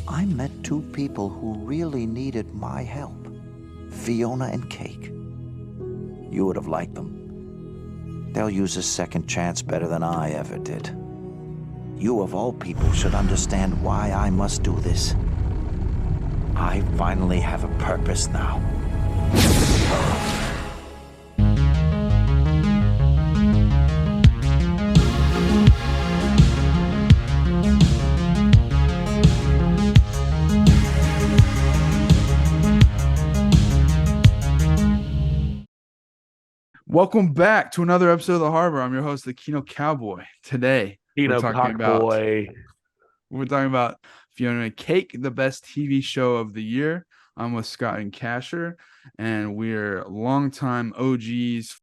I met two people who really needed my help. Fionna and Cake. You would have liked them. They'll use a second chance better than I ever did. You of all people should understand why I must do this. I finally have a purpose now. Welcome back to another episode of The Harbor. I'm your host, the Kino Cowboy. Today, Kino we're talking about Fionna and Cake, the best TV show of the year. I'm with Scott and Casher, and we're longtime OGs,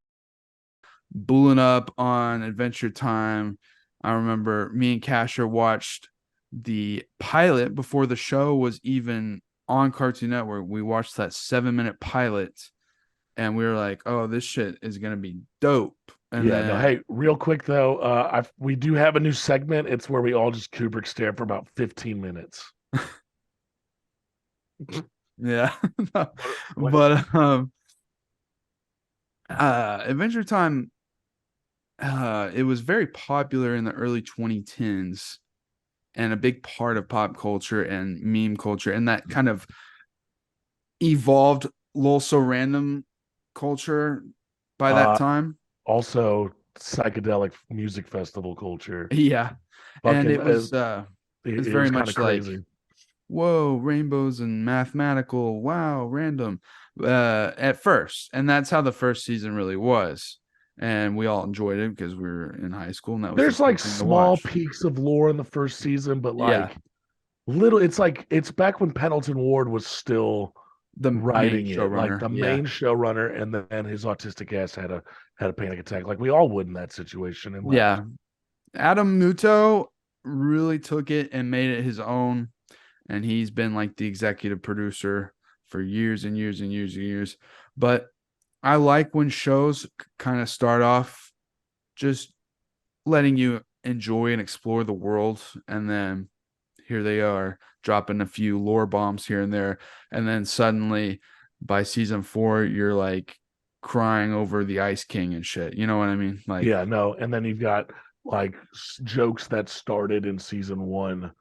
bulling up on Adventure Time. I remember me and Casher watched the pilot before the show was even on Cartoon Network. We watched that 7-minute pilot. And we were like, "Oh, this shit is gonna be dope." And hey, real quick though, we do have a new segment. It's where we all just Kubrick stare for about 15 minutes. Yeah, but Adventure Time, it was very popular in the early 2010s, and a big part of pop culture and meme culture, and that kind of evolved lol so random culture by that time. Also psychedelic music festival culture. Yeah. And it was very much crazy. like, whoa, rainbows and mathematical, wow, random at first. And that's how the first season really was. And we all enjoyed it because we were in high school, and that was There's like small peaks of lore in the first season, but like little, it's back when Pendleton Ward was still the writing main it, like the main showrunner, and then his autistic ass had a panic attack, like we all would in that situation. And Adam Muto really took it and made it his own, and he's been like the executive producer for years and years and years and years. But I like when shows kind of start off just letting you enjoy and explore the world, and then here they are dropping a few lore bombs here and there, and then suddenly by season 4 you're like crying over the Ice King and shit. You know what I mean? Like, and then you've got like jokes that started in season 1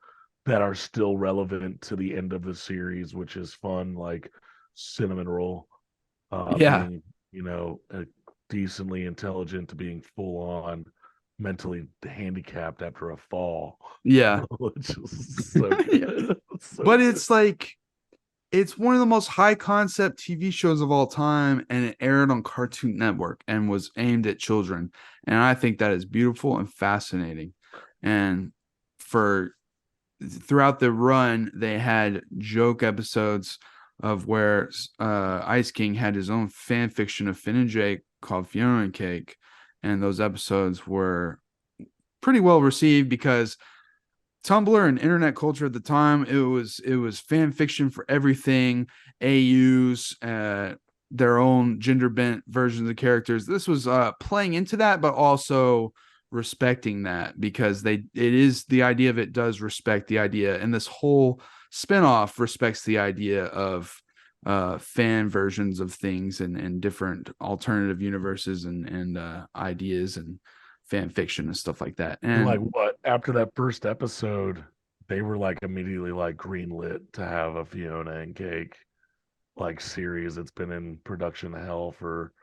that are still relevant to the end of the series, which is fun, like Cinnamon Roll being, decently intelligent to being full on mentally handicapped after a fall. Which is so good. But it's like, it's one of the most high concept TV shows of all time, and it aired on Cartoon Network and was aimed at children. And I think that is beautiful and fascinating. And throughout the run, they had joke episodes of where Ice King had his own fan fiction of Finn and Jake called Fionna and Cake. And those episodes were pretty well received because Tumblr and internet culture at the time, it was fan fiction for everything. AUs, their own gender bent versions of characters. This was playing into that, but also respecting that, because it is the idea of it does respect the idea, and this whole spinoff respects the idea of fan versions of things and different alternative universes and ideas and fan fiction and stuff like that. And like, what, after that first episode, they were like immediately like greenlit to have a Fionna and Cake like series. It's been in production hell for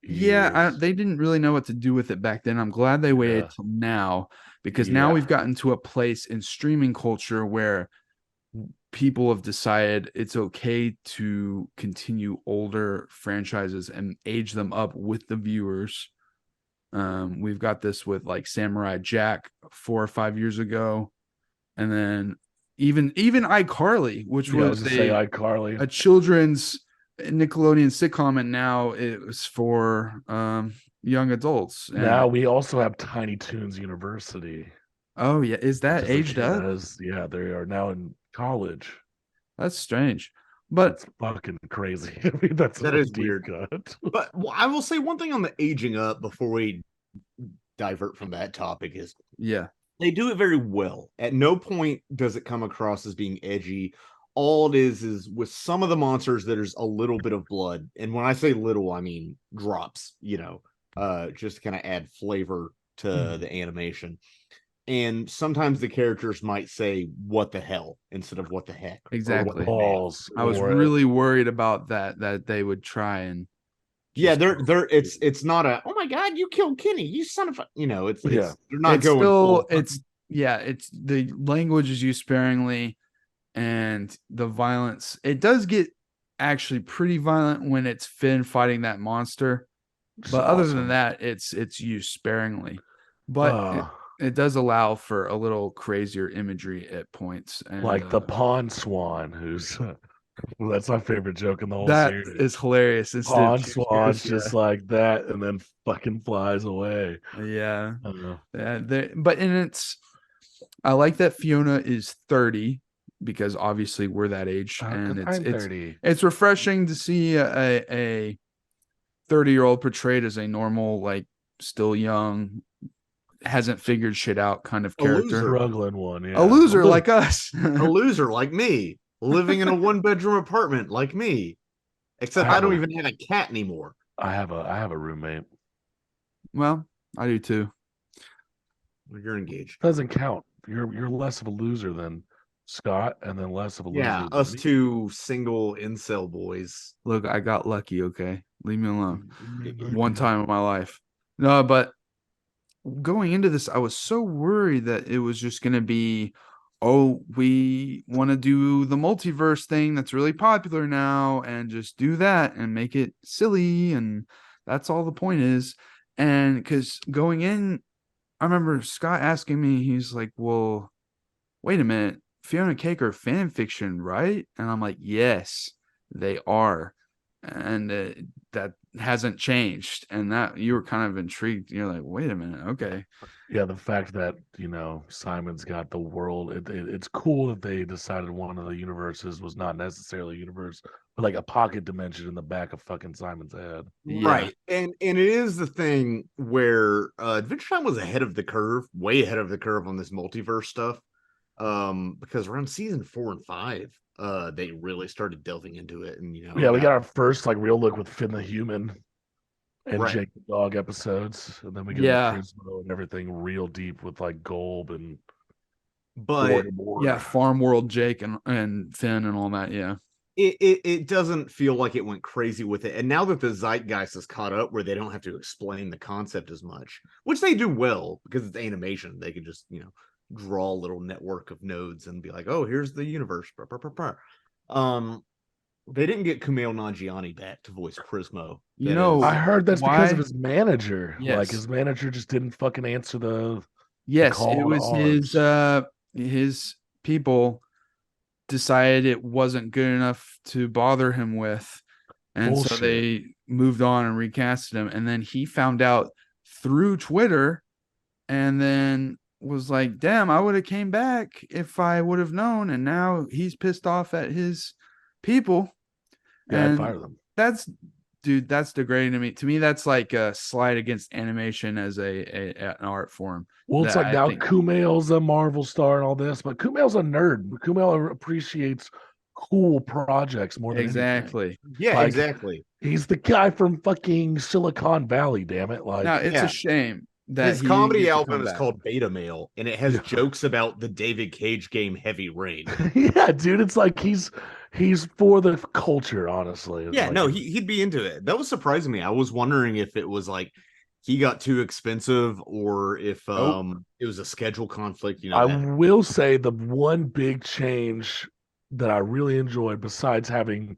years. They didn't really know what to do with it back then. I'm glad they waited till now, because now we've gotten to a place in streaming culture where people have decided it's okay to continue older franchises and age them up with the viewers. We've got this with like Samurai Jack 4 or 5 years ago, and then even iCarly, which was iCarly, a children's Nickelodeon sitcom, and now it was for young adults. And now we also have Tiny Toons University. Oh yeah, is that aged up? Yeah, they are now in college. That's strange, but it's fucking crazy. I mean, that is weird. But I will say one thing on the aging up before we divert from that topic is, They do it very well. At no point does it come across as being edgy. All it is with some of the monsters, there's a little bit of blood. And when I say little, I mean drops, just to kind of add flavor to the animation. And sometimes the characters might say "what the hell" instead of "what the heck." or Exactly. "what the man." Balls. I was really worried about that they would try and Yeah, just- it's not a, oh my god, you killed Kenny, you son of a, it's Yeah. they're not it's going still full. it's the language is used sparingly, and the violence, it does get actually pretty violent when it's Finn fighting that monster, but other than that, it's used sparingly. But it does allow for a little crazier imagery at points, and like the Pawn Swan, who's that's my favorite joke in the whole that series. is hilarious. Instead Pawn of Swan's yeah. just like that, and then fucking flies away. Yeah. Uh, But I like that Fiona is 30, because obviously we're that age, and I'm 30. it's refreshing to see a 30-year-old portrayed as a normal, like, still young, hasn't figured shit out kind of character. Struggling one, yeah. A loser like us. A loser like me, living in a 1-bedroom apartment like me, except I don't even have a cat anymore. I have a roommate. Well, I do too. You're engaged. Doesn't count. You're less of a loser than Scott, and then less of a loser. Yeah, us than me. two single incel boys. Look, I got lucky, okay? Leave me alone. One time in my life. No, but going into this, I was so worried that it was just going to be, oh, we want to do the multiverse thing that's really popular now and just do that and make it silly. And that's all the point is. And because going in, I remember Scott asking me, he's like, well, wait a minute, Fionna and Cake are fan fiction, right? And I'm like, yes, they are. And that hasn't changed. And that you were kind of intrigued. You're like, wait a minute, okay. Yeah, the fact that Simon's got the world. It's cool that they decided one of the universes was not necessarily a universe, but like a pocket dimension in the back of fucking Simon's head. Yeah. Right. And it is the thing where Adventure Time was ahead of the curve, way ahead of the curve on this multiverse stuff. Because around season 4 and 5, they really started delving into it. And Yeah, we got our first like real look with Finn the human and Right. Jake the dog episodes, and then we get Prismo and everything real deep with like Golb and but yeah, Farm World Jake and Finn and all that. Yeah. It doesn't feel like it went crazy with it. And now that the zeitgeist is caught up where they don't have to explain the concept as much, which they do well because it's animation, they can just, draw a little network of nodes and be like, oh, here's the universe. They didn't get Kumail Nanjiani back to voice Prismo. I heard that's why? because of his manager. Yes. Like his manager just didn't fucking answer the Yes, call it to was arms. his people decided it wasn't good enough to bother him with, and so Bullshit. they moved on and recasted him. And then he found out through Twitter, and then was like, damn, I would have came back if I would have known. And now he's pissed off at his people. Yeah, and I'd fire them. that's degrading to me. To me, that's like a slight against animation as an art form. Well, it's that like I now think- Kumail's a Marvel star and all this, but Kumail's a nerd. Kumail appreciates cool projects more than anything. Exactly. Yeah, Like, exactly. He's the guy from fucking Silicon Valley, damn it. Like, Now, it's Yeah. a shame that His he comedy gets to album come is back. called Beta Male, and it has jokes about the David Cage game Heavy Rain. yeah, dude, it's like he's for the culture, honestly. It's Yeah, like, no, he'd be into it. That was surprising me. I was wondering if it was like he got too expensive or if it was a schedule conflict. I will say the one big change that I really enjoyed, besides having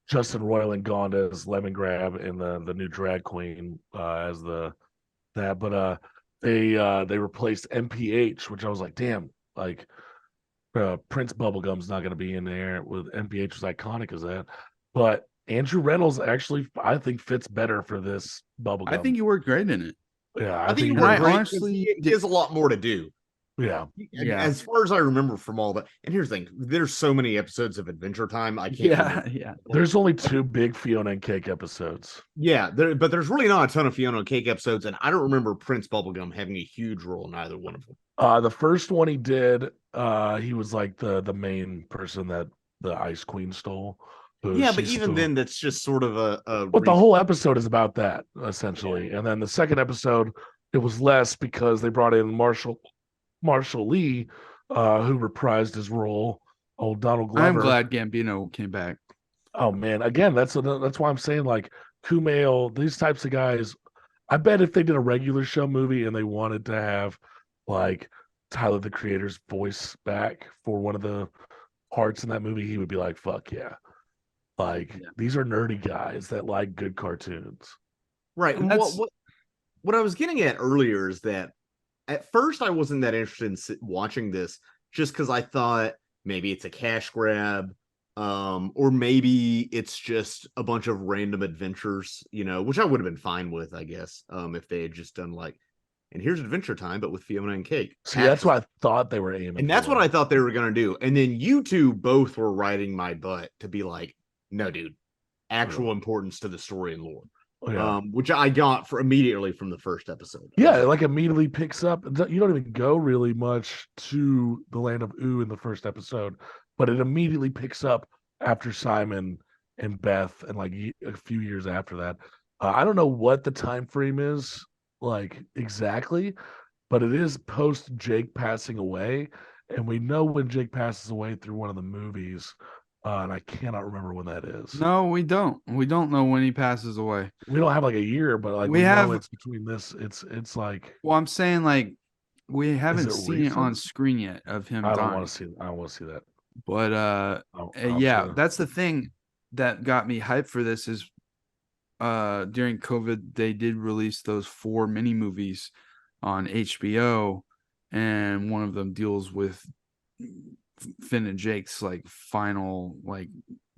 Justin Roiland gone as Lemon Grab and the new drag queen as they replaced MPH, which I was like, damn, like Prince Bubblegum's not going to be in there. With MPH was iconic as that, but Andrew Reynolds actually I think fits better for this Bubblegum. I think he worked great in it. Yeah, I think and I honestly honestly he has a lot more to do. Yeah. Yeah. As far as I remember from all that, and here's the thing: there's so many episodes of Adventure Time. I can't. remember. Yeah. There's only 2 big Fionna and Cake episodes. Yeah, but there's really not a ton of Fiona and Cake episodes, and I don't remember Prince Bubblegum having a huge role in either one of them. The first one he did, he was like the main person that the Ice Queen stole. Yeah, but even then, that's just sort of But the whole episode is about that, essentially. And then the second episode, it was less because they brought in Marshall Lee, who reprised his role. Old Donald Glover. I'm glad Gambino came back. Oh man, again, that's why I'm saying like Kumail, these types of guys. I bet if they did a regular show movie and they wanted to have like Tyler the Creator's voice back for one of the parts in that movie, he would be like, "Fuck yeah!" Like these are nerdy guys that like good cartoons, right? And what I was getting at earlier is that at first I wasn't that interested in watching this just because I thought maybe it's a cash grab. Or maybe it's just a bunch of random adventures, which I would have been fine with, I guess, if they had just done like, and here's Adventure Time, but with Fiona and Cake. See, that's what I thought they were aiming and that's what I thought they were going to do. And then you two both were riding my butt to be like, no, dude, actual importance to the story and lore. Which I got immediately from the first episode. Yeah, it like immediately picks up. You don't even go really much to the Land of Ooo in the first episode, but it immediately picks up after Simon and Beth, and like a few years after that. I don't know what the time frame is like exactly, but it is post Jake passing away, and we know when Jake passes away through one of the movies. And I cannot remember when that is. No, we don't. We don't know when he passes away. We don't have like a year, but like we know it's between this. It's like. Well, I'm saying like we haven't seen it on screen yet of him. I don't want to see that. But yeah, that's the thing that got me hyped for this is during COVID they did release those 4 mini movies on HBO, and one of them deals with Finn and Jake's like final, like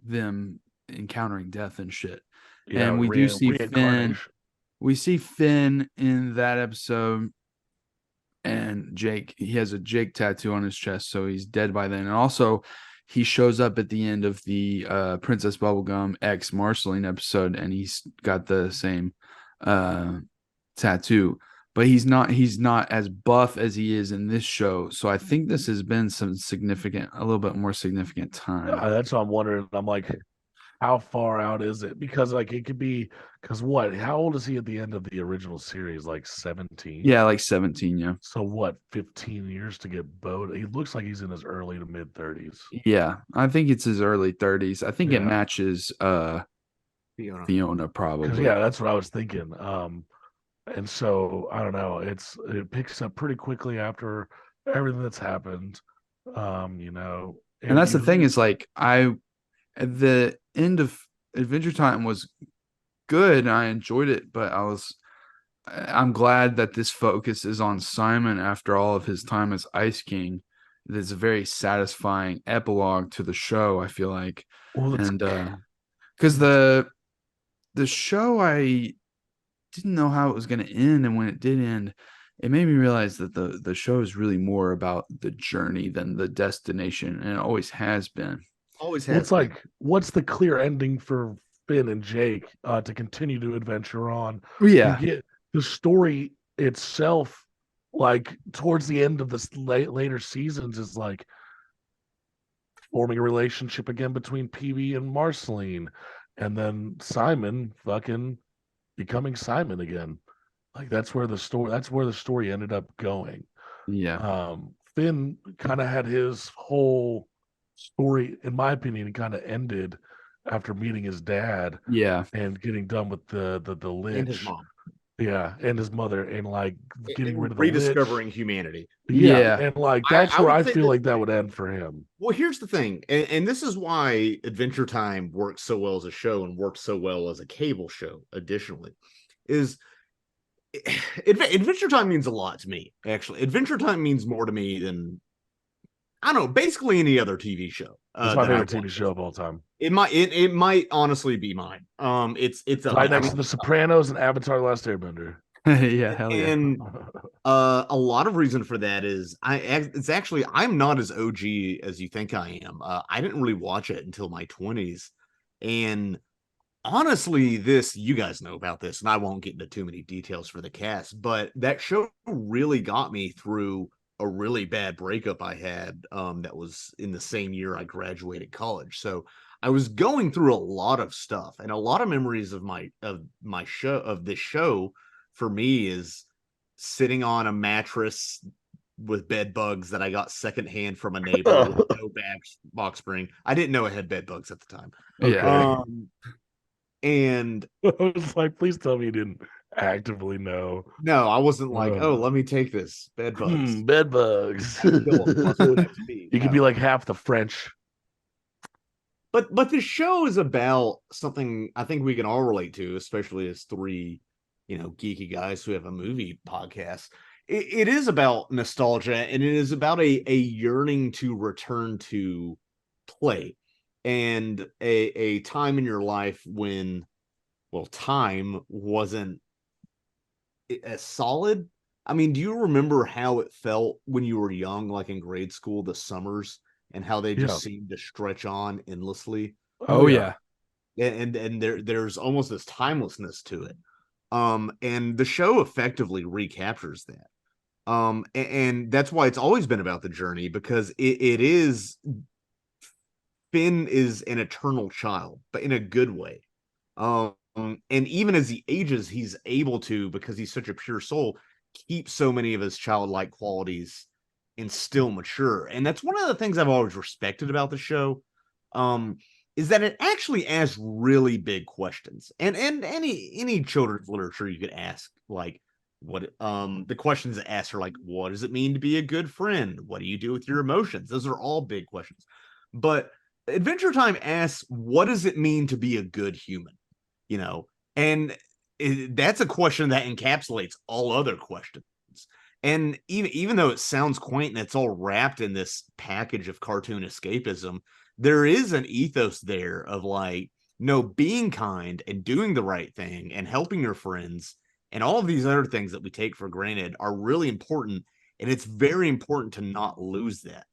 them encountering death and shit. Yeah, and we do see Finn. We see Finn in that episode, and Jake, he has a Jake tattoo on his chest, so he's dead by then. And also he shows up at the end of the Princess Bubblegum X Marceline episode, and he's got the same tattoo. But he's not as buff as he is in this show. So I think this has been a little bit more significant time. Yeah, that's what I'm wondering. I'm like, how far out is it? Because like it could be, because how old is he at the end of the original series? Like 17? Yeah, like 17, yeah. So what, 15 years to get bowed? He looks like he's in his early to mid 30s. Yeah, I think it's his early 30s. I think it matches Fiona probably. Yeah, that's what I was thinking. And so I don't know. It picks up pretty quickly after everything that's happened. And that's the thing is like at the end of Adventure Time was good and I enjoyed it, but I'm glad that this focus is on Simon after all of his time as Ice King. It's a very satisfying epilogue to the show, I feel like. Well, and because the show, I didn't know how it was going to end, and when it did end, it made me realize that the show is really more about the journey than the destination, and it always has been. Always has. It's like, what's the clear ending for Finn and Jake to continue to adventure on? Yeah, you get the story itself, like towards the end of the later seasons, is like forming a relationship again between Peavy and Marceline, and then Simon fucking becoming Simon again. Like that's where the story ended up going. Yeah. Finn kind of had his whole story, in my opinion, it kind of ended after meeting his dad. Yeah. And getting done with the lich. And his mom. Yeah, and his mother, and like getting rid of the rediscovering lich. Humanity. Yeah, and like that's where I feel like that would end for him. Well, here's the thing, and this is why Adventure Time works so well as a show and works so well as a cable show. Additionally, is Adventure Time means a lot to me. Actually, Adventure Time means more to me than I don't know, basically any other TV show. It's my favorite TV show of all time. It might honestly be mine. It's right next to The Sopranos and Avatar: The Last Airbender. Yeah, hell yeah. And a lot of reason for that is it's actually I'm not as OG as you think I am. I didn't really watch it until my 20s. And honestly, you guys know about this, and I won't get into too many details for the cast, but that show really got me through a really bad breakup I had that was in the same year I graduated college. So I was going through a lot of stuff, and a lot of memories of this show for me is sitting on a mattress with bed bugs that I got secondhand from a neighbor with no box spring. I didn't know it had bed bugs at the time. Yeah. And I was like, please tell me you didn't actively know. no, I wasn't like, oh, let me take this bed bugs. Bed bugs. Kill 'em, plus 1 XP. You could be like half the French. But the show is about something I think we can all relate to, especially as three, geeky guys who have a movie podcast. It is about nostalgia, and it is about a yearning to return to play, and a time in your life when, well, time wasn't as solid. I mean, do you remember how it felt when you were young, like in grade school, the summers, and how they just seemed to stretch on endlessly? Oh yeah. And there's almost this timelessness to it. And the show effectively recaptures that. And that's why it's always been about the journey, because it is Finn is an eternal child, but in a good way. And even as he ages, he's able to, because he's such a pure soul, keep so many of his childlike qualities and still mature. And that's one of the things I've always respected about the show. Is that it actually asks really big questions. And any children's literature you could ask, like, what the questions that ask are like, what does it mean to be a good friend? What do you do with your emotions? Those are all big questions. But Adventure Time asks, what does it mean to be a good human? And that's a question that encapsulates all other questions. And even though it sounds quaint and it's all wrapped in this package of cartoon escapism, there is an ethos there of like, no, being kind and doing the right thing and helping your friends and all of these other things that we take for granted are really important. And it's very important to not lose that.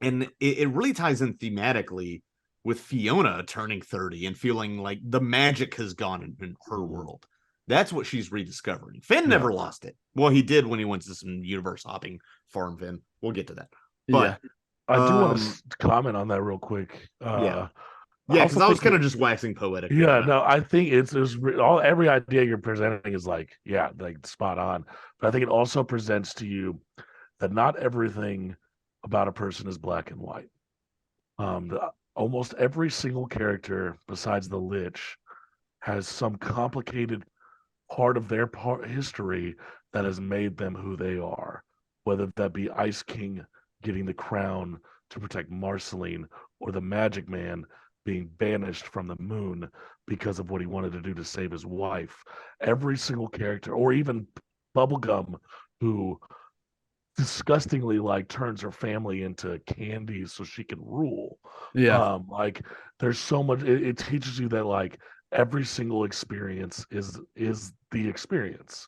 And it really ties in thematically with Fionna turning 30 and feeling like the magic has gone in her world. That's what she's rediscovering. Finn never lost it. Well, he did when he went to some universe hopping farm, Finn. We'll get to that. But I do want to comment on that real quick. Yeah, because I was kind of just waxing poetic. Yeah, no, I think every idea you're presenting is like spot on. But I think it also presents to you that not everything about a person is black and white. Almost every single character besides the Lich has some complicated part of their history that has made them who they are, whether that be Ice King getting the crown to protect Marceline, or the Magic Man being banished from the moon because of what he wanted to do to save his wife. Every single character, or even Bubblegum, who disgustingly turns her family into candy so she can rule. There's so much. It teaches you that every single experience is the experience.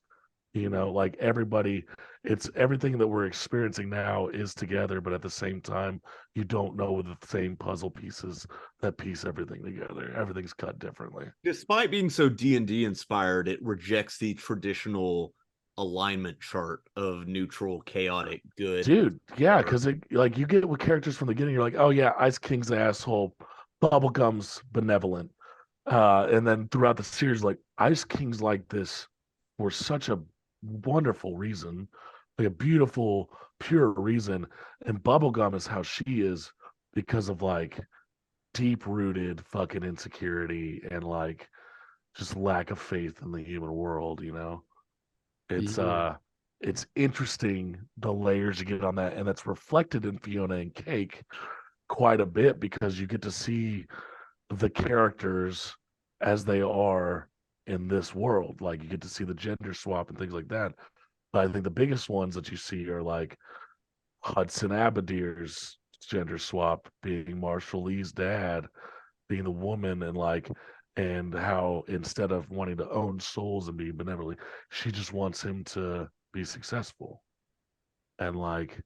Everybody, it's everything that we're experiencing now is together, but at the same time, you don't know the same puzzle pieces that piece everything together. Everything's cut differently. Despite being so D&D inspired, it rejects the traditional alignment chart of neutral, chaotic, good. Dude, yeah, because you get with characters from the beginning, you're like, oh yeah, Ice King's the asshole, Bubblegum's benevolent, and then throughout the series, Ice King's like this for such a wonderful reason, like a beautiful, pure reason, and Bubblegum is how she is because of deep-rooted fucking insecurity and just lack of faith in the human world. It's interesting the layers you get on that, and that's reflected in Fionna and Cake quite a bit, because you get to see the characters as they are in this world. You get to see the gender swap and things like that. But I think the biggest ones that you see are Hudson Abadir's gender swap being Marshall Lee's dad, being the woman, and and how instead of wanting to own souls and be benevolent, she just wants him to be successful. And like,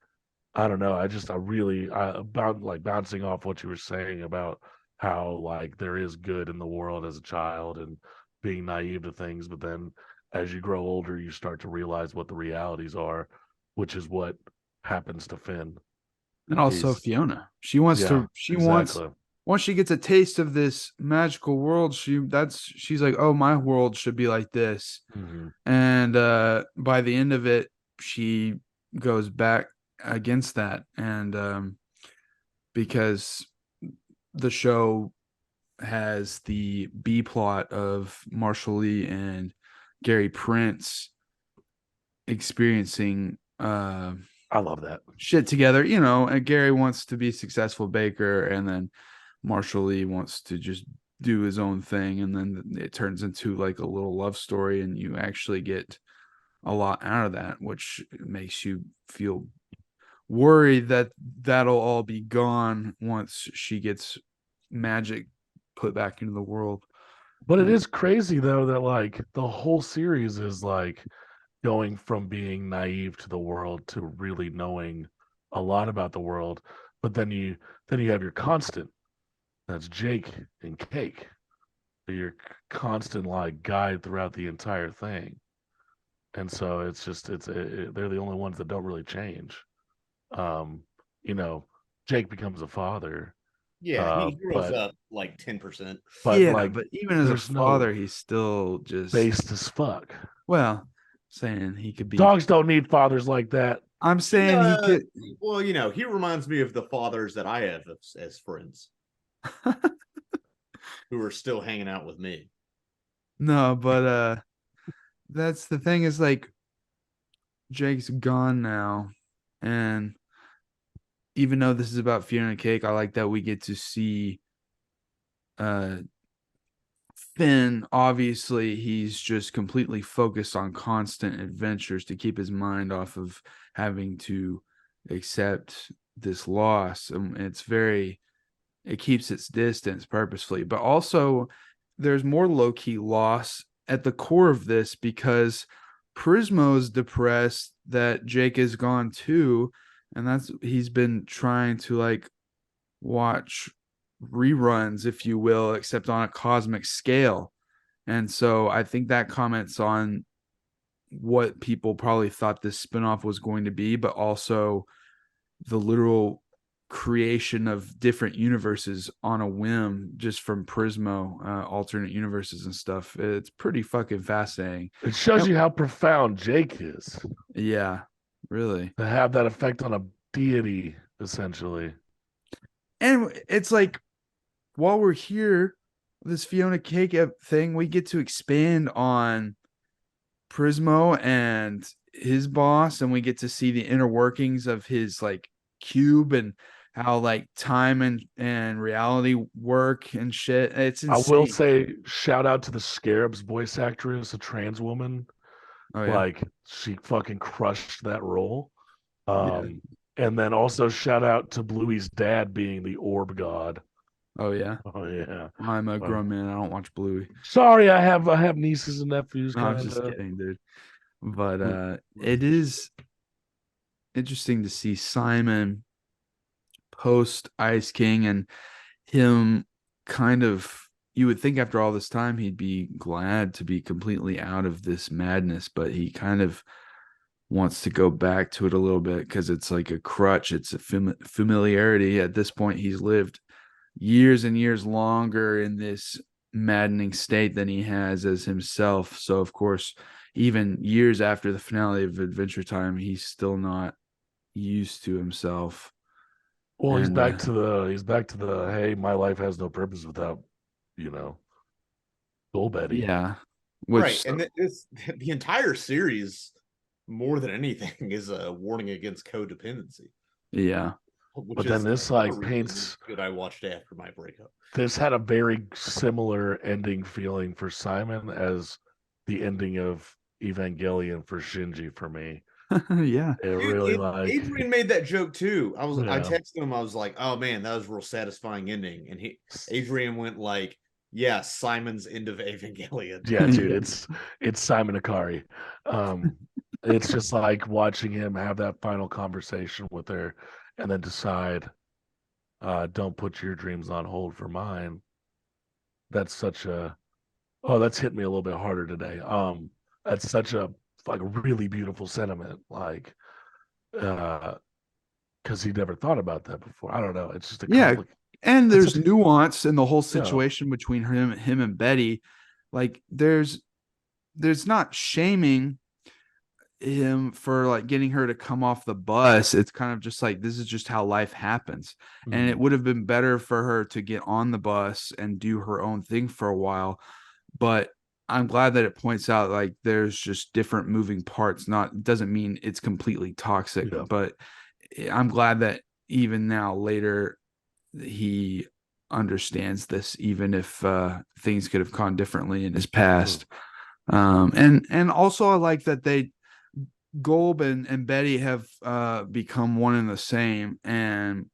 I don't know, I really about like bouncing off what you were saying about how like there is good in the world as a child and being naive to things, but then as you grow older, you start to realize what the realities are, which is what happens to Finn. And also He's Fiona. She wants yeah, wants exactly. once she gets a taste of this magical world, she's like, oh, my world should be like this. Mhm. And by the end of it, she goes back against that. And because the show has the B plot of Marshall Lee and Gary Prince experiencing I love that. shit together, and Gary wants to be a successful baker, and then Marshall Lee wants to just do his own thing, and then it turns into like a little love story, and you actually get a lot out of that, which makes you feel worried that that'll all be gone once she gets magic put back into the world. But it is crazy though that like the whole series is like going from being naive to the world to really knowing a lot about the world. But then you have your constant, that's Jake and Cake. Your constant like guide throughout the entire thing. And so it's just they're the only ones that don't really change. Um, you know, Jake becomes a father, Yeah, he grows but up like 10%. Yeah, like but even as a there's no father, he's still just based as fuck. well, saying he could be. Dogs don't need fathers like that. I'm saying he could. Well, he reminds me of the fathers that I have as friends who are still hanging out with me. No, but that's the thing is like Jake's gone now, and even though this is about Fiona and Cake, I like that we get to see uh Finn. Obviously, he's just completely focused on constant adventures to keep his mind off of having to accept this loss. It keeps its distance purposefully, but also there's more low-key loss at the core of this because Prismo's depressed that Jake is gone too, and he's been trying to like watch reruns, if you will, except on a cosmic scale. And so I think that comments on what people probably thought this spinoff was going to be, but also the literal creation of different universes on a whim just from Prismo, alternate universes and stuff. It's pretty fucking fascinating. It shows you how profound Jake is Yeah, really. to have that effect on a deity, essentially. And it's like, while we're here, this Fiona Cake thing, we get to expand on Prismo and his boss, and we get to see the inner workings of his like cube and how like time and reality work and shit. It's insane. I will say, shout out to the Scarab's voice actress, a trans woman. Oh yeah. Like she fucking crushed that role. Yeah. And then also shout out to Bluey's dad being the orb god. Oh yeah. Oh yeah. I'm a grown man. I don't watch Bluey. Sorry, I have nieces and nephews. No, I'm just kidding, dude. But it is interesting to see Simon post Ice King and him kind of, you would think after all this time he'd be glad to be completely out of this madness, but he kind of wants to go back to it a little bit because it's like a crutch. It's a familiarity. At this point, he's lived years and years longer in this maddening state than he has as himself. So, of course, even years after the finale of Adventure Time, he's still not used to himself. Well, he's back to the hey, my life has no purpose without, Gold Betty. Yeah. Right. And the entire series, more than anything, is a warning against codependency. Yeah. But then this like paints that I watched after my breakup. This had a very similar ending feeling for Simon as the ending of Evangelion for Shinji for me. Yeah. Adrian made that joke too. I texted him, I was like, oh man, that was a real satisfying ending. And Adrian went like, Yeah, Simon's end of Evangelion. Yeah, dude, it's Simon Akari. It's just like watching him have that final conversation with her and then decide, don't put your dreams on hold for mine. That's such a that's hit me a little bit harder today. That's such a like really beautiful sentiment. Like because he never thought about that before. I don't know. It's just a Yeah, and there's a, nuance in the whole Yeah. situation between him and Betty. Like there's not shaming him for like getting her to come off the bus. It's kind of just like, this is just how life happens. And it would have been better for her to get on the bus and do her own thing for a while. But I'm glad that it points out like there's just different moving parts. Not doesn't mean it's completely toxic, Yeah. but I'm glad that even now later he understands this, even if things could have gone differently in his past. And also I like that Golb and Betty have become one and the same, and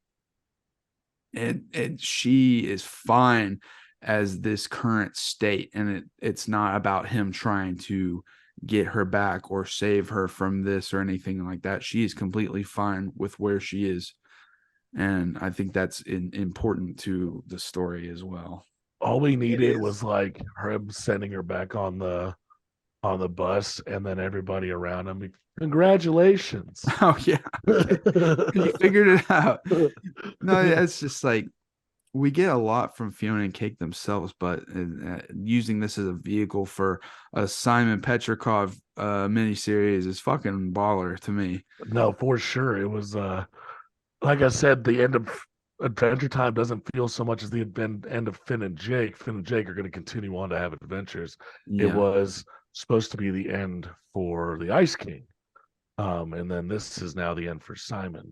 she is fine as this current state, and it's not about him trying to get her back or save her from this or anything like that. She is completely fine with where she is, and I think that's important to the story as well. All we needed was like him sending her back on the bus, and then everybody around him, congratulations. Oh yeah, you figured it out. No, it's just like we get a lot from Fionna and Cake themselves, but using this as a vehicle for a Simon Petrikov miniseries is fucking baller to me. No, for sure. It was like I said, the end of Adventure Time doesn't feel so much as the end of Finn and Jake. Finn and Jake are going to continue on to have adventures. Yeah. It was supposed to be the end for the Ice King. And then this is now the end for Simon.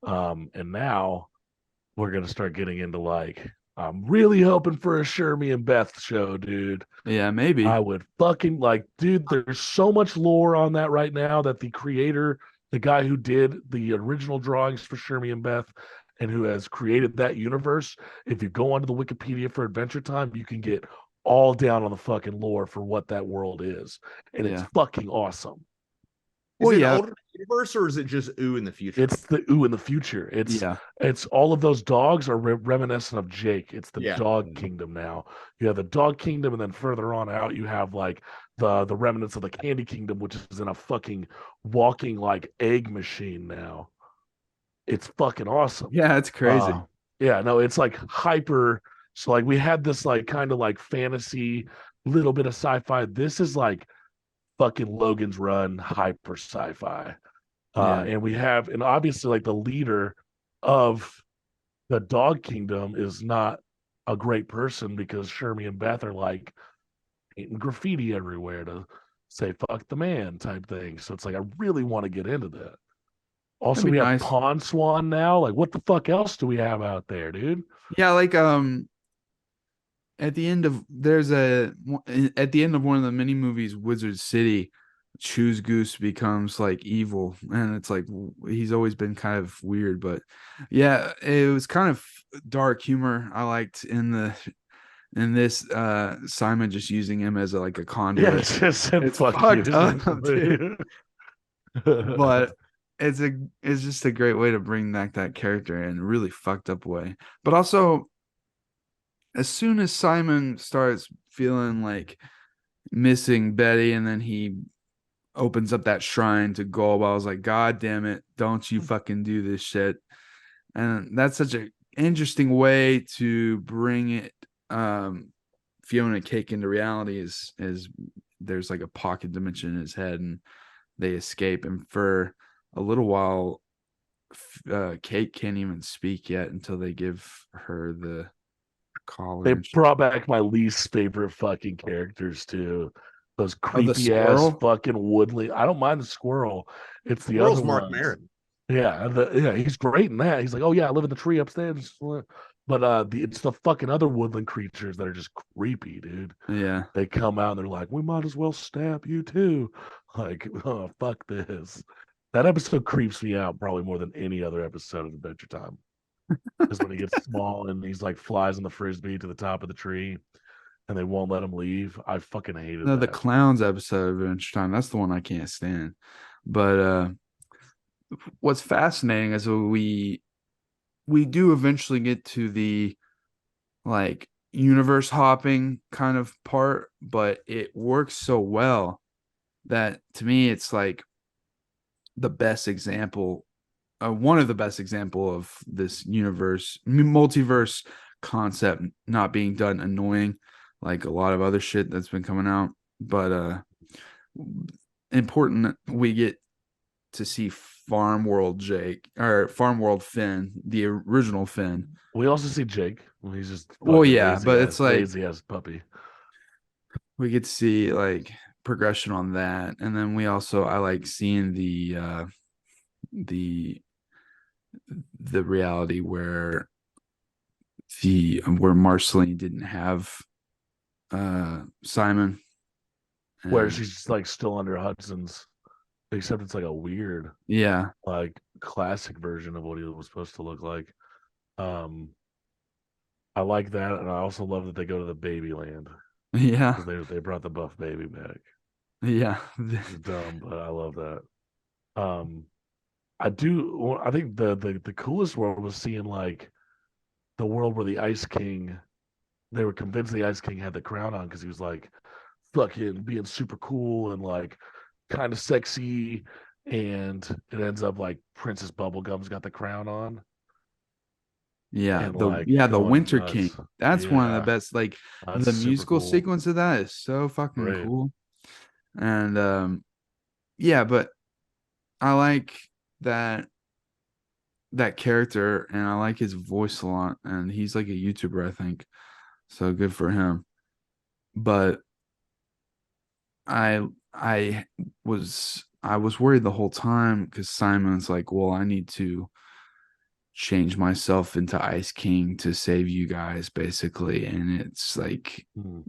And now we're going to start getting into like, I'm really hoping for a Shermie and Beth show, dude. Yeah, maybe. I would fucking like, dude, there's so much lore on that right now that the creator, the guy who did the original drawings for Shermie and Beth and who has created that universe, if you go onto the Wikipedia for Adventure Time, you can get all down on the fucking lore for what that world is. And it's fucking awesome. Is it alternate universe or is it just Ooo in the future? It's the Ooo in the future. It's all of those dogs are reminiscent of Jake. It's the dog kingdom now. You have the dog kingdom, and then further on out, you have like the remnants of the candy kingdom, which is in a fucking walking like egg machine now. It's fucking awesome. Yeah, it's crazy. Yeah, no, it's like hyper. So like we had this like kind of like fantasy, little bit of sci-fi. This is like fucking Logan's Run hyper sci-fi. And we have, and obviously like the leader of the dog kingdom is not a great person because Shermie and Beth are like painting graffiti everywhere to say fuck the man type thing. So it's like I really want to get into that. Also, we have Pond Swan now. Like, what the fuck else do we have out there, dude? Yeah, like at the end of one of the mini movies, Wizard City, Choose Goose becomes like evil, and it's like he's always been kind of weird, but yeah, it was kind of dark humor I liked in this Simon just using him as a conduit. Yeah, it's fucked up, dude. But it's just a great way to bring back that character in a really fucked up way. But also, as soon as Simon starts feeling like missing Betty, and then he opens up that shrine to Golb, I was like, God damn it, don't you fucking do this shit. And that's such an interesting way to bring it Fionna and Cake into reality is there's like a pocket dimension in his head and they escape, and for a little while Cake can't even speak yet until they give her the collar. They brought back my least favorite fucking characters too. Those creepy ass fucking woodland. I don't mind the squirrel. It's the other Mark ones. Maron. Yeah, he's great in that. He's like, oh yeah, I live in the tree upstairs. But it's the fucking other woodland creatures that are just creepy, dude. Yeah, they come out and they're like, we might as well stab you too. Like, oh fuck this. That episode creeps me out probably more than any other episode of Adventure Time. Because when he gets small and he's like flies on the frisbee to the top of the tree. and they won't let him leave. I fucking hated No, the that. clowns episode of Adventure Time. That's the one I can't stand. But what's fascinating is we do eventually get to the like universe hopping kind of part, but it works so well that to me it's like the best example, one of the best example of this multiverse concept not being done annoying like a lot of other shit that's been coming out. But important, we get to see Farm World Finn, the original Finn. We also see Jake when he's just Well, fucking yeah, but it's like lazy ass puppy. we get to see like progression on that, and then I like seeing the reality where Marceline didn't have Simon, Where and she's just like still under Hudson's, except it's like a weird, yeah, like classic version of what he was supposed to look like. I like that, and I also love that they go to the baby land yeah, because they brought the buff baby back. yeah. It's dumb, but I love that. Um, I do. Well, I think the coolest world was seeing like the world where the Ice King. They were convinced the Ice King had the crown on because he was like fucking being super cool and like kind of sexy, and it ends up like Princess Bubblegum's got the crown on Yeah, and like the going Winter King. nuts. That's one of the Yeah, best. Like that's the super musical cool. sequence of that is so fucking Great. cool. And yeah, but I like that character, and I like his voice a lot, and he's like a YouTuber, I think. So good for him. But I was worried the whole time because Simon's like, well, I need to change myself into Ice King to save you guys, basically. And it's like, Hmm.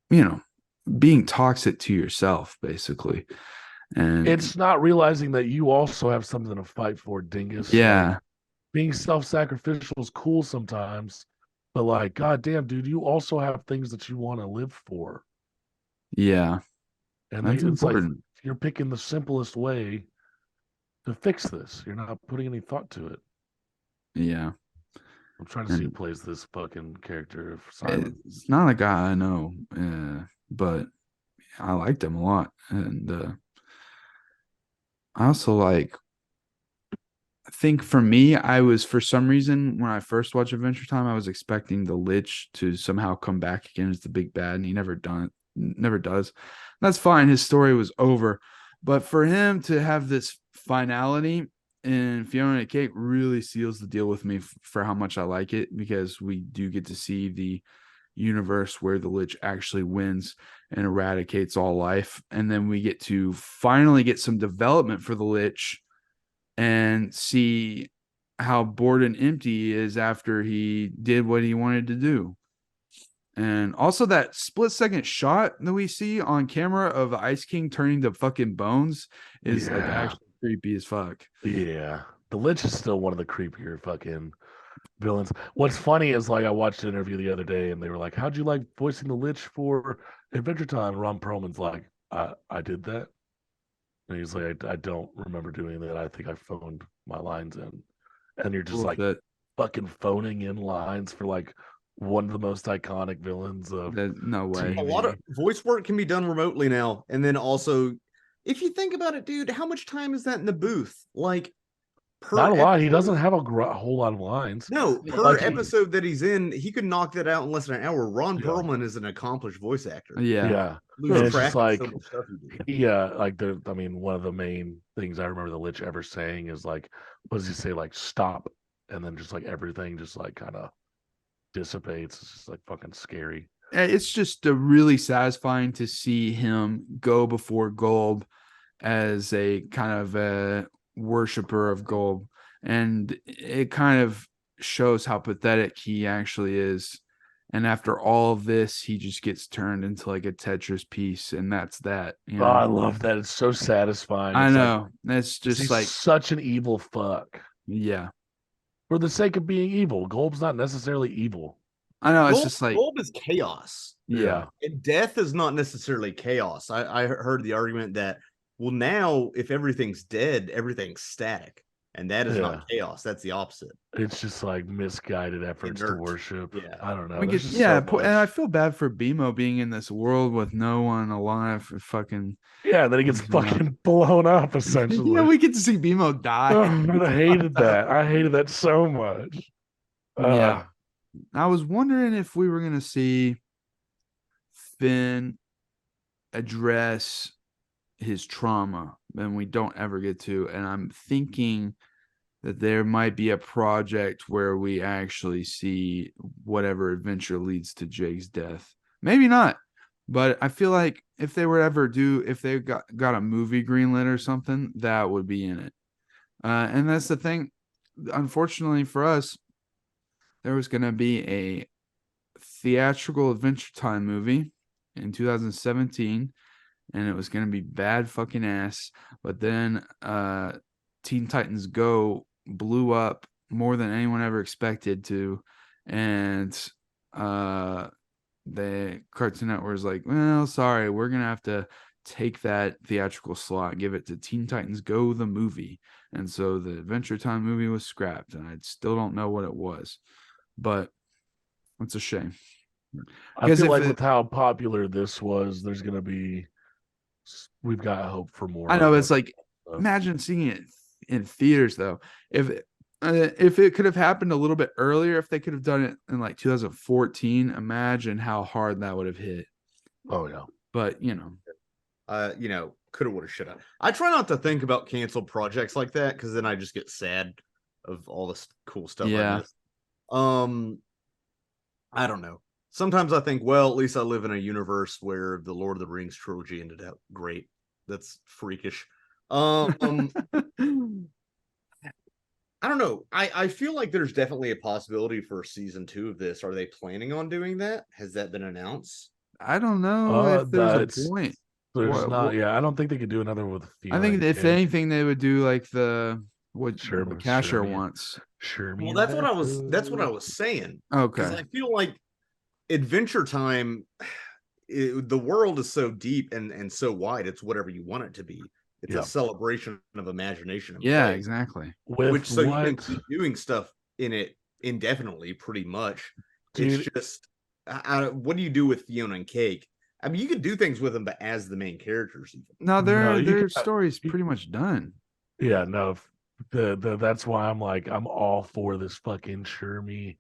you know, being toxic to yourself, basically. And It's not realizing that you also have something to fight for, dingus. Like yeah, being self-sacrificial is cool sometimes, but like, goddamn, dude, you also have things that you want to live for. yeah, And that's it's like important. you're picking the simplest way to fix this. You're not putting any thought to it. Yeah. I'm trying to see who And plays this fucking character of Simon. it's not a guy I know, but I liked him a lot. And I also like, I think for me, I was, for some reason, when I first watched Adventure Time, I was expecting the Lich to somehow come back again as the big bad, and he never does. That's fine. His story was over. But for him to have this finality in Fiona and Cake really seals the deal with me for how much I like it, because we do get to see the universe where the Lich actually wins and eradicates all life. And then we get to finally get some development for the Lich and see how bored and empty he is after he did what he wanted to do. And also that split second shot that we see on camera of Ice King turning to fucking bones is like actually creepy as fuck. Yeah. The Lich is still one of the creepier fucking villains. What's funny is like I watched an interview the other day and they were like, how'd you like voicing the Lich for Adventure Time? Ron Perlman's like, I did that. And he's like, I don't remember doing that. I think I phoned my lines in. And you're just like fucking phoning in lines for like one of the most iconic villains of no way. A lot of voice work can be done remotely now. And then also, if you think about it, dude, how much time is that in the booth? Like, not a lot. He doesn't have a whole lot of lines. No, per episode that he's in, he could knock that out in less than an hour. Ron Perlman is an accomplished voice actor. Yeah. It's just like, like I mean, one of the main things I remember the Lich ever saying is like, what does he say? Like, stop. And then just like everything just like kind of dissipates. It's just like fucking scary. It's just really satisfying to see him go before Golb as a kind of a worshiper of Golb, and it kind of shows how pathetic he actually is. And after all of this, he just gets turned into like a Tetris piece, and that's that. You know? Oh, I love that. It's so satisfying. I it's know. Like, that's just like such an evil fuck. Yeah. For the sake of being evil. Golb's not necessarily evil. I know, it's Gold, just like, gold is chaos. yeah. And death is not necessarily chaos. I heard the argument that, well, now if everything's dead, everything's static. And that is not chaos. That's the opposite. It's just like misguided efforts to Inert. worship. Yeah. I don't know. We There's get, just yeah, so and I much. feel bad for BMO being in this world with no one alive for fucking. Yeah, then he gets fucking blown up essentially. Yeah, we get to see BMO die. Oh, I hated that. I hated that so much. Yeah. I was wondering if we were gonna see Finn address his trauma, and we don't ever get to. And I'm thinking that there might be a project where we actually see whatever adventure leads to Jake's death. Maybe not, but I feel like if they were ever if they got a movie greenlit or something, that would be in it. And that's the thing. Unfortunately for us, there was going to be a theatrical Adventure Time movie in 2017, and it was going to be bad fucking ass. But then Teen Titans Go blew up more than anyone ever expected to, and the Cartoon Network was like, well, sorry, we're gonna have to take that theatrical slot, give it to Teen Titans Go the movie. And so the Adventure Time movie was scrapped, and I still don't know what it was, but it's a shame. I feel like with how popular this was, there's gonna be, we've got hope for more. I know, it's like, imagine seeing it in theaters though. If it could have happened a little bit earlier, if they could have done it in like 2014, imagine how hard that would have hit. Oh yeah. But coulda, woulda, shoulda. I try not to think about canceled projects like that, because then I just get sad of all this cool stuff I miss. I don't know. Sometimes I think, well, at least I live in a universe where the Lord of the Rings trilogy ended up great. That's freakish. I don't know. I feel like there's definitely a possibility for season 2 of this. Are they planning on doing that? Has that been announced? I don't know if there's a point. There's not. Yeah, I don't think they could do another with. I think if anything, they would do like what Casher Sherman. wants. Well, that's what I was saying. Okay. Because I feel like Adventure Time, the world is so deep and so wide. It's whatever you want it to be. It's a celebration of imagination. Yeah, exactly. You can keep doing stuff in it indefinitely, pretty much. Dude. It's just, what do you do with Fionna and Cake? I mean, you could do things with them, but as the main characters. No, their story's pretty much done. Yeah, no. That's why I'm all for this fucking Shermie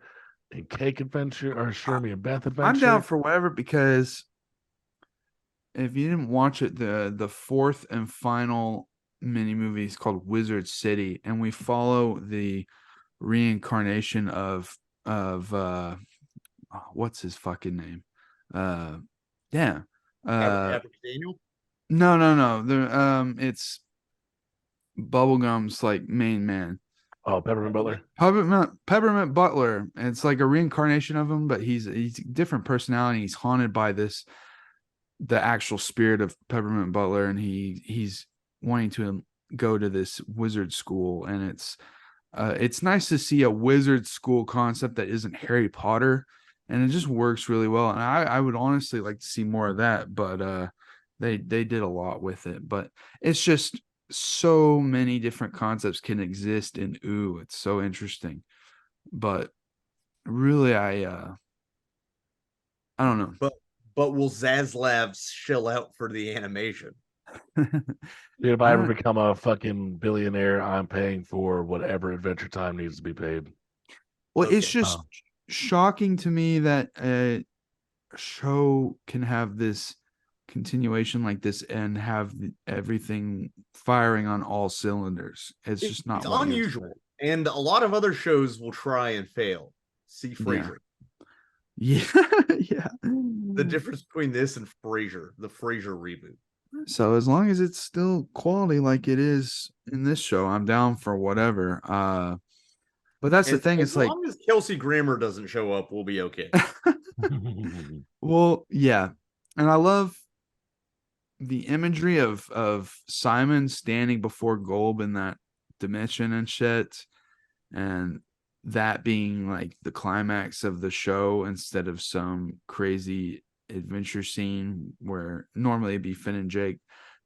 and Cake adventure, or Shermie and Beth adventure. I'm down for whatever, because if you didn't watch it, the fourth and final mini movie is called Wizard City, and we follow the reincarnation of what's his fucking name? Daniel? No. It's Bubblegum's like main man. Oh, Peppermint Butler. Peppermint Butler. It's like a reincarnation of him, but he's a different personality. He's haunted by the actual spirit of Peppermint Butler, and he's wanting to go to this wizard school, and it's nice to see a wizard school concept that isn't Harry Potter, and it just works really well. And I would honestly like to see more of that, but they did a lot with it. But it's just so many different concepts can exist in Ooo. It's so interesting. But really, I don't know. But will Zaslav shell out for the animation? Dude, if I ever become a fucking billionaire, I'm paying for whatever Adventure Time needs to be paid. Well, it's just shocking to me that a show can have this continuation like this and have everything firing on all cylinders. It's just not unusual. And a lot of other shows will try and fail. See Frasier. Yeah. Yeah. The difference between this and Frasier, the Frasier reboot. So as long as it's still quality like it is in this show, I'm down for whatever. But that's the thing. It's like, as long as Kelsey Grammer doesn't show up, we'll be okay. Well, yeah. And I love the imagery of Simon standing before Golb in that dimension and shit. And that being like the climax of the show instead of some crazy adventure scene where normally it'd be Finn and Jake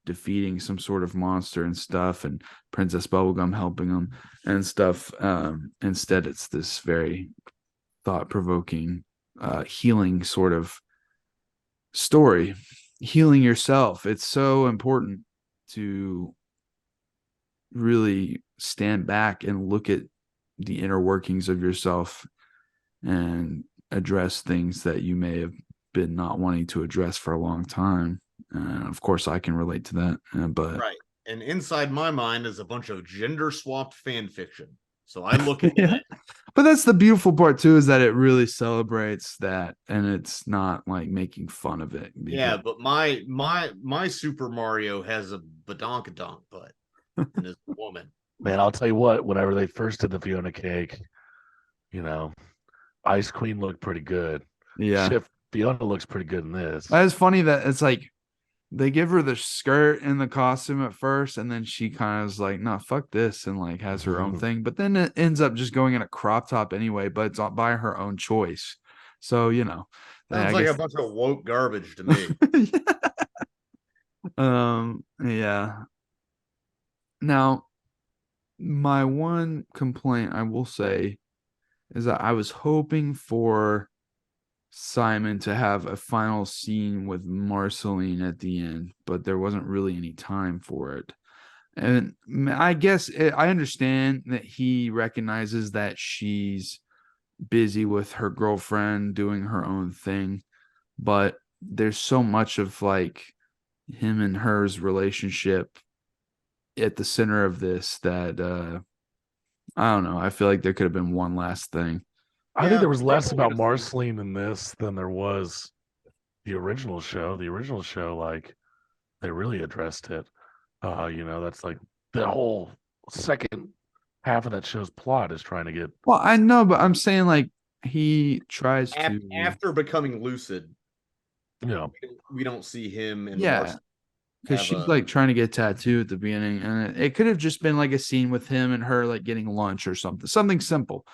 defeating some sort of monster and stuff, and Princess Bubblegum helping them and stuff. Instead, it's this very thought-provoking, healing sort of story. Healing yourself. It's so important to really stand back and look at the inner workings of yourself and address things that you may have been not wanting to address for a long time. Of course, I can relate to that. But right. And inside my mind is a bunch of gender swapped fan fiction. So I look into that. But that's the beautiful part too, is that it really celebrates that, and it's not like making fun of it. Yeah, but my Super Mario has a badonkadonk butt and is a woman. Man, I'll tell you what, whenever they first did the Fiona Cake, Ice Queen looked pretty good. Yeah. Shit, Fiona looks pretty good in this. It's funny that it's like they give her the skirt and the costume at first, and then she kind of is like, no, fuck this, and like has her own thing. But then it ends up just going in a crop top anyway, but it's by her own choice. So, Sounds like a bunch of woke garbage to me. Yeah. Now, my one complaint I will say is that I was hoping for Simon to have a final scene with Marceline at the end, but there wasn't really any time for it. And I guess I understand that he recognizes that she's busy with her girlfriend doing her own thing, but there's so much of like him and her's relationship at the center of this that I don't know. I feel like there could have been one last thing. I think there was less about Marceline in this than there was the original show. The original show, like, they really addressed it. That's like the whole second half of that show's plot is trying to get. Well, I know, but I'm saying like he tries to after becoming lucid. We don't see him and yeah, because she's like trying to get tattooed at the beginning, and it could have just been like a scene with him and her like getting lunch or something simple.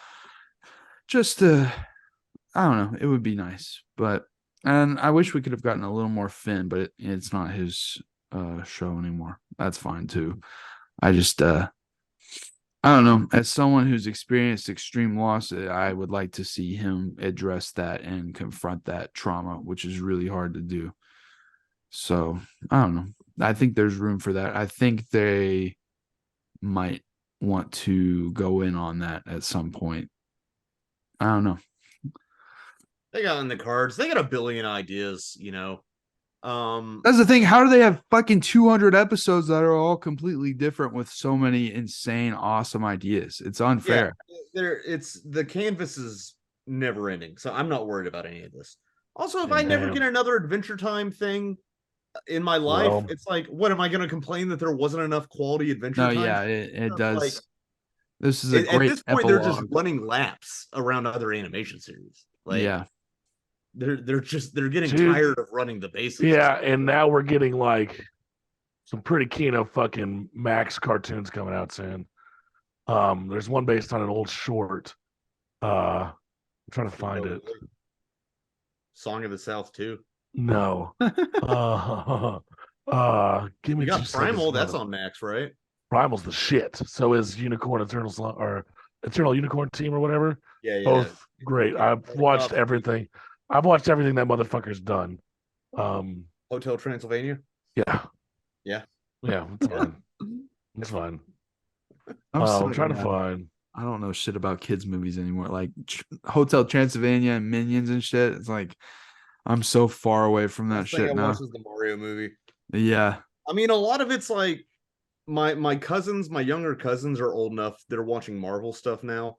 Just I don't know, it would be nice, and I wish we could have gotten a little more Finn, but it's not his show anymore. That's fine too. I just I don't know. As someone who's experienced extreme loss, I would like to see him address that and confront that trauma, which is really hard to do. So I don't know. I think there's room for that. I think they might want to go in on that at some point. I don't know. They got in the cards. They got a billion ideas, That's the thing. How do they have fucking 200 episodes that are all completely different with so many insane, awesome ideas? It's unfair. Yeah, the canvas is never ending, so I'm not worried about any of this. Also, if I never get another Adventure Time thing in my life, it's like, what am I going to complain that there wasn't enough quality Adventure Time? No, yeah, it does. Like, this is a great. At this point, they're just running laps around other animation series. Like, yeah. They're getting tired of running the basics. Yeah, and now we're getting like some pretty Kino fucking Max cartoons coming out soon. There's one based on an old short. I'm trying to find it. Song of the South too. No. Give me. You got Primal. That's on Max, right? Primal's the shit. So is Unicorn Eternal Unicorn Team or whatever. Yeah. Both great. I've watched everything. I've watched everything that motherfucker's done. Hotel Transylvania? Yeah. Yeah. Yeah, it's fine. It's fine. I'm trying to find. I don't know shit about kids' movies anymore. Like Hotel Transylvania and Minions and shit. It's like I'm so far away from that shit now. This is the Mario movie. Yeah. I mean, a lot of it's like my younger cousins are old enough. They're watching Marvel stuff now.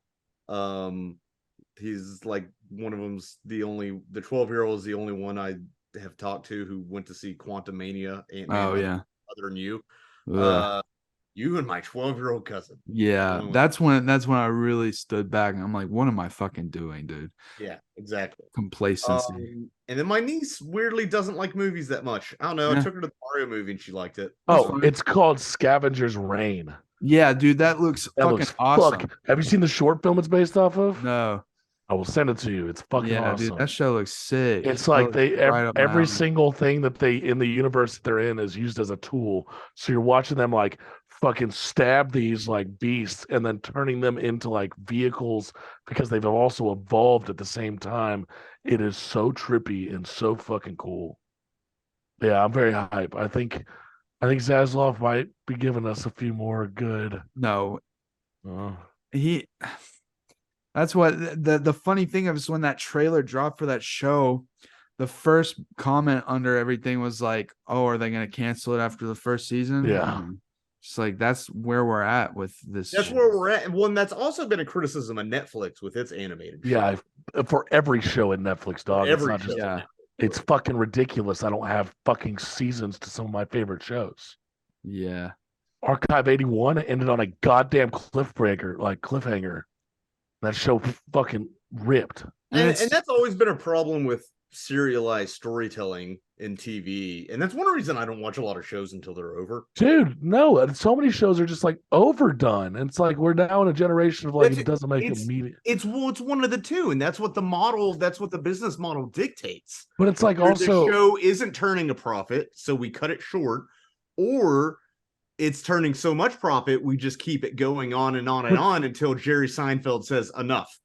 He's like one of them's the 12-year-old is the only one I have talked to who went to see Quantumania. Oh yeah. Other than you. You and my 12-year-old cousin. Yeah, that's when I really stood back and I'm like, what am I fucking doing, dude? Yeah, exactly. Complacency. And then my niece weirdly doesn't like movies that much. I don't know. I took her to the Mario movie and she liked it. Oh, it's called Scavenger's Reign. Yeah, dude, that looks That fucking looks awesome. Have you seen the short film it's based off of? No. I will send it to you. It's fucking Yeah, awesome. dude, that show looks sick. It's That like looks they right up my every alley. single thing that they in the universe that they're in is used as a tool. So you're watching them like fucking stab these like beasts and then turning them into like vehicles because they've also evolved at the same time. It is so trippy and so fucking cool. Yeah, I'm very hype. I think Zaslav might be giving us a few more good. No, Uh, he that's what the funny thing is when that trailer dropped for that show, the first comment under everything was like, "Oh, are they going to cancel it after the first season?" Yeah. It's like that's where we're at with this. That's where we're at. And one that's also been a criticism of Netflix with its animated. yeah, for every show in Netflix, dog. It's Every not just show. Yeah. It's fucking ridiculous. I don't have fucking seasons to some of my favorite shows. Yeah. Archive 81 ended on a goddamn cliffhanger. That show fucking ripped. And that's always been a problem with serialized storytelling in TV. And that's one reason I don't watch a lot of shows until they're over. Dude, no, so many shows are just like overdone. And it's like we're now in a generation of like it doesn't make immediate. It's one of the two, and that's what the business model dictates. But it's like Either also the show isn't turning a profit, so we cut it short, or it's turning so much profit we just keep it going on and on and on until Jerry Seinfeld says enough.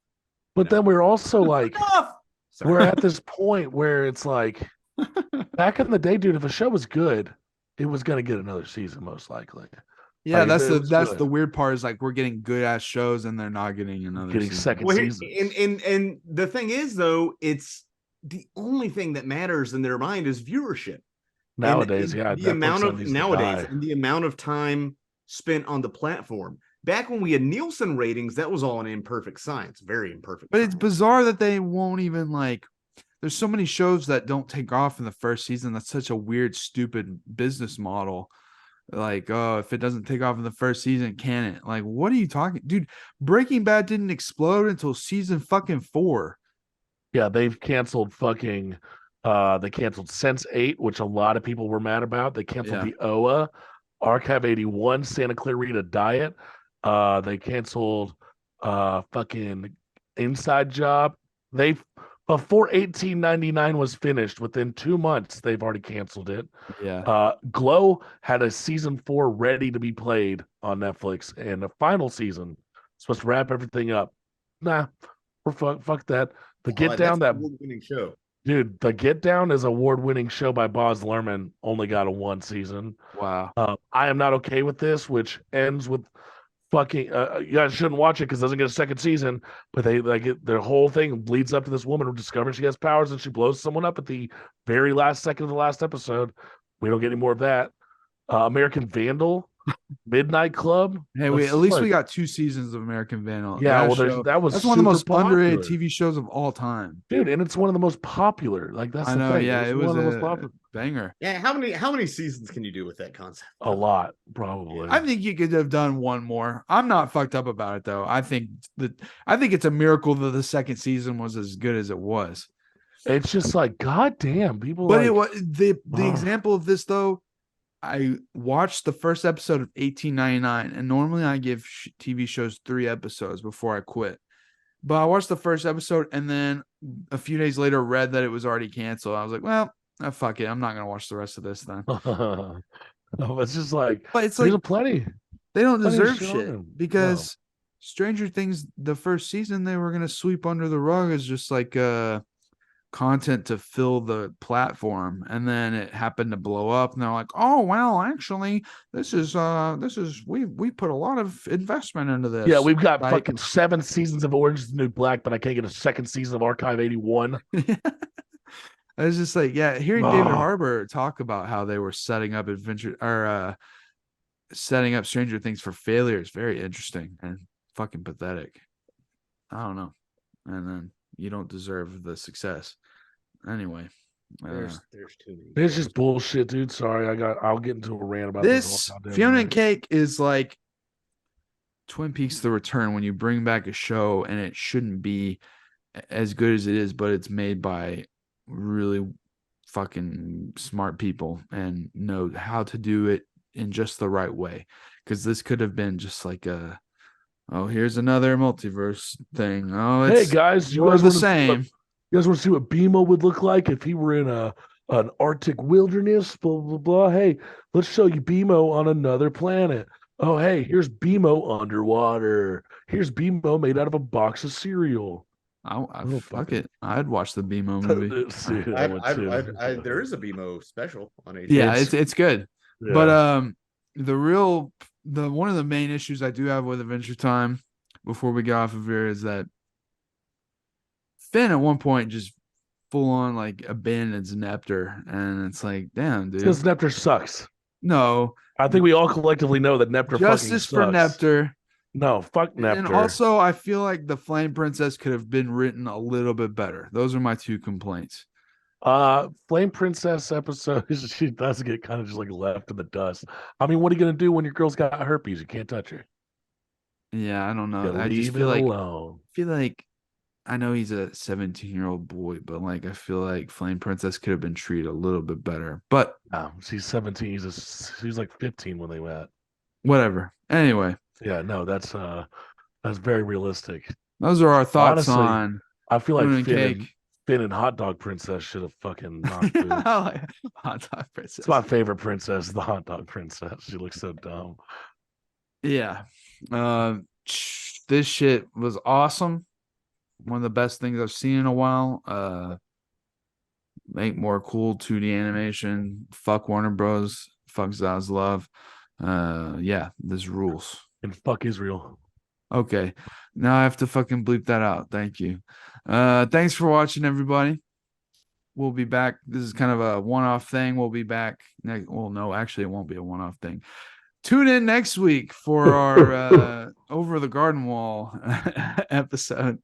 But then we're also like Enough! Sorry. we're at this point where it's like back in the day, dude, if a show was good, it was gonna get another season most likely. Yeah, Like, that's it the was that's good. the weird part is like we're getting good ass shows and they're not getting another Getting season. second Well, seasons. and the thing is though, it's the only thing that matters in their mind is viewership. Nowadays, and yeah. the amount of needs to nowadays die. and the amount of time spent on the platform. Back when we had Nielsen ratings, that was all an imperfect science, very imperfect. But it's bizarre that they won't even like. There's so many shows that don't take off in the first season. That's such a weird, stupid business model. Like, oh, if it doesn't take off in the first season, can it? Like, what are you talking, dude? Breaking Bad didn't explode until season fucking 4. Yeah, they've canceled fucking they canceled Sense8, which a lot of people were mad about. They canceled the OA, Archive 81, Santa Clarita Diet. They canceled fucking Inside Job. They've before 1899 was finished, within 2 months, they've already canceled it. Yeah. Glow had a season 4 ready to be played on Netflix, and the final season supposed to wrap everything up. Nah, we're fuck that. The Get Down, that award-winning show. dude, The Get Down is an award-winning show by Boz Lerman. Only got a 1 season. Wow. I Am Not Okay with This, which ends with fucking. You guys shouldn't watch it because it doesn't get a second season. But they like it, their whole thing leads up to this woman who discovers she has powers and she blows someone up at the very last second of the last episode. We don't get any more of that. American Vandal, Midnight Club. Hey, at least we got 2 seasons of American Vandal. Yeah, that's one of the most underrated TV shows of all time, dude, and it's one of the most popular. Like that's I the know. thing. Yeah, it was one of the most a popular. banger. Yeah, how many seasons can you do with that concept? A lot, probably. I think you could have done one more. I'm not fucked up about it though. I think it's a miracle that the second season was as good as it was. It's just like, goddamn, people. But like, it was the example of this though. I watched the first episode of 1899, and normally I give TV shows 3 episodes before I quit. But I watched the first episode, and then a few days later read that it was already canceled. I was like, well, fuck it. I'm not gonna watch the rest of this then. No, it's just like, But it's there's like plenty. they don't plenty deserve of shit shonen. because Stranger Things, the first season, they were gonna sweep under the rug as just like content to fill the platform, and then it happened to blow up, and they're like, oh well, actually this is we put a lot of investment into this. Yeah, we've got fucking 7 seasons of Orange is the New Black, but I can't get a second season of Archive 81. I was just like, yeah, hearing David Harbour talk about how they were setting up setting up Stranger Things for failure is very interesting and fucking pathetic. I don't know. And then you don't deserve the success. Anyway, there's too many. It's just bullshit, dude. Sorry, I'll get into a rant about this. Fionna and Cake is like Twin Peaks: The Return when you bring back a show and it shouldn't be as good as it is, but it's made by really fucking smart people and know how to do it in just the right way, because this could have been just like here's another multiverse thing. Oh, Hey it's guys, you more guys the want to see same. you guys want to see what BMO would look like if he were in an Arctic wilderness? Blah blah blah. Hey, let's show you BMO on another planet. Oh, hey, here's BMO underwater. Here's BMO made out of a box of cereal. Oh, Fuck fucking it. I'd watch the BMO movie. dude, I would too. There is a BMO special on HBO. Yeah, it's good. But Yeah. the one of the main issues I do have with Adventure Time before we get off of here is that Finn at one point just full on like abandons Nepter, and it's like, damn, dude. Because Nepter sucks. No. I think we all collectively know that Nepter Justice for fucking sucks. Nepter. No, fuck Nepter. And also, I feel like the Flame Princess could have been written a little bit better. Those are my two complaints. Flame Princess episode, she does get kind of just like left in the dust. I mean, what are you gonna do when your girl's got herpes? You can't touch her. Yeah, I don't know. You I just leave feel it like alone. I know he's a 17-year-old boy, but like I feel like Flame Princess could have been treated a little bit better. But No, she's 17. She's like 15 when they met. whatever. Anyway, Yeah, no, that's very realistic. those are our thoughts Honestly, on I feel Moon like and Cake. Finn and Hot Dog Princess should have fucking knocked boots. Hot Dog Princess. It's my favorite princess, the Hot Dog Princess. She looks so dumb. Yeah. This shit was awesome. One of the best things I've seen in a while. Make more cool 2D animation. Fuck Warner Bros. Fuck Zaslav. Yeah, this rules. And fuck Israel. Okay. Now I have to fucking bleep that out. Thank you. Thanks for watching, everybody. We'll be back. This is kind of a one-off thing. We'll be back next. Well, no, actually, it won't be a one-off thing. Tune in next week for our Over the Garden Wall episode.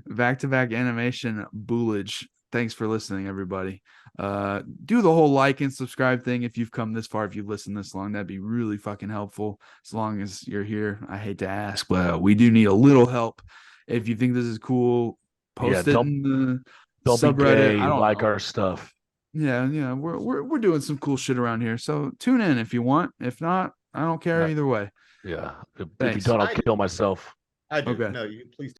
Back-to-back animation boolage. Thanks for listening, everybody. Do the whole like and subscribe thing if you've come this far. If you've listened this long, that'd be really fucking helpful. As long as you're here, I hate to ask, but we do need a little help. If you think this is cool, post it in the subreddit. I don't like know. our stuff. Yeah, we're doing some cool shit around here. So tune in if you want. If not, I don't care either way. Yeah. If you Thanks. don't, I'll kill myself. I do. Okay. No, you please.